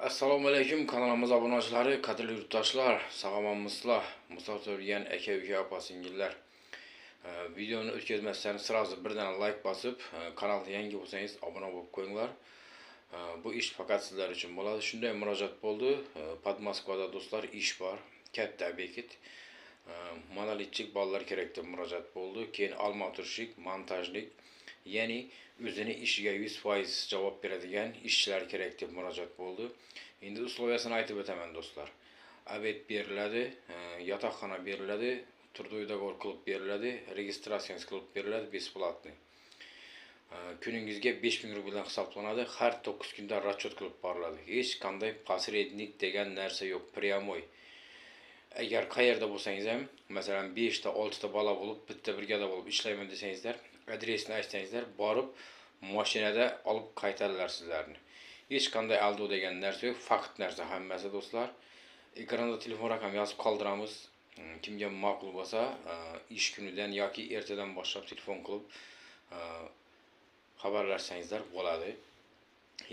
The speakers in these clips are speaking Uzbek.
Assalomu alaykum, kanalimiz obunachilari, qadrli yurtdoshlar, sog'omonmisizlar, musofirgan aka-uka, opa-singillar. Videoni o'tkazmasdan sirazi birdan like bosib, kanalga yangi bo'lsangiz obuna bo'lib qo'yinglar. Bu ish faqat sizlar uchun bo'ladi. Shunday murojaat bo'ldi. Podmoskvada do'stlar ish bor, katta ob'ekt. Monolitchik bolalar kerak deb murojaat bo'ldi. Keyin almaturshik, montajlik, ya'ni o'zini ishiga 100% javob beradigan ishchilar kerak deb murojaat bo'ldi. Endi usloviyasini aytib o'taman do'stlar. Obed beriladi, yotoqxona beriladi, turdoy dogovor qilib beriladi, registratsiyasi qilib beriladi, besplatniy. Kuningizga 5000 rubldan hisoblanadi, har 9 kunda расчет qilib boriladi. Hech qanday посредник degan narsa yo'q, прямой. Agar qayerda bo'lsangiz ham, masalan 5 ta 6 ta bola bo'lib, bitta brigada bo'lib ishlayman desangizlar, adresni aytsangizlar, borib mashinada olib qaytarlar sizlarni. Hech qanday aldov degan narsa yo'q, faqat narsa hammasi do'stlar. Ekranda telefon raqami yozib qoldiramiz. Kimga ma'qul bo'lsa, ish kunidan yoki ertadan boshlab telefon qilib xabarlashsangizlar bo'ladi.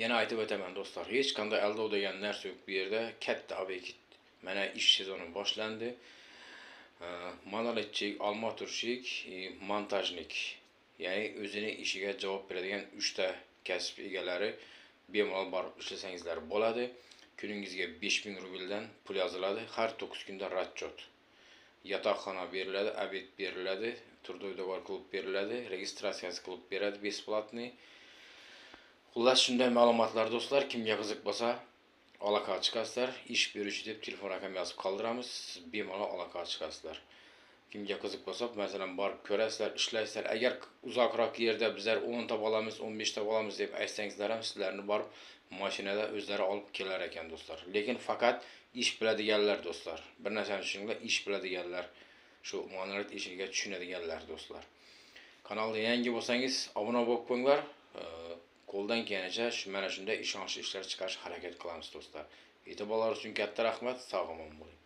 Yana aytib o'taman do'stlar, hech qanday aldov degan narsa yo'q bu yerda. Katta ob'ekt. Mana ish sezoni boshlandi. Monolitchik, almaturshik, montajnik, ya'ni o'zini ishiga javob beradigan 3 ta kasb egalari bemalol borib ishlasangizlar bo'ladi. Kuningizga 5000 rubldan pul yoziladi, har 9 kunda расчет. Yotoqxona beriladi, obed beriladi, turdoy dogovor qilib beriladi, registratsiyasi qilib beradi, besplatniy. Xullas shunday ma'lumotlar do'stlar, kimga qiziq bo'lsa aloqa chiqasizlar, ish beruvchi deb telefon raqami yozib qoldiramiz, bemalol aloqa chiqasizlar. Kimga qiziq bo'lsa, masalan, borib ko'rasizlar, ishlaysizlar. Agar uzoqroq yerda bizlar 10 ta bolamiz, 15 ta bolamiz deb aytsangizlar ham sizlarni borib mashinada o'zlari olib kelar ekan do'stlar. Lekin faqat ish biladiganlar do'stlar. Bir narsani tushuninglar, ish biladiganlar, shu monolit ishiga tushunadiganlar do'stlar. Kanalga yangi bo'lsangiz obuna bo'lib qo'yinglar. Qo'ldan kelganicha mana shunday ishonchli ishlar chiqarishga harakat qilamiz do'stlar. E'tiborlaringiz uchun katta rahmat, sog' omon bo'ling.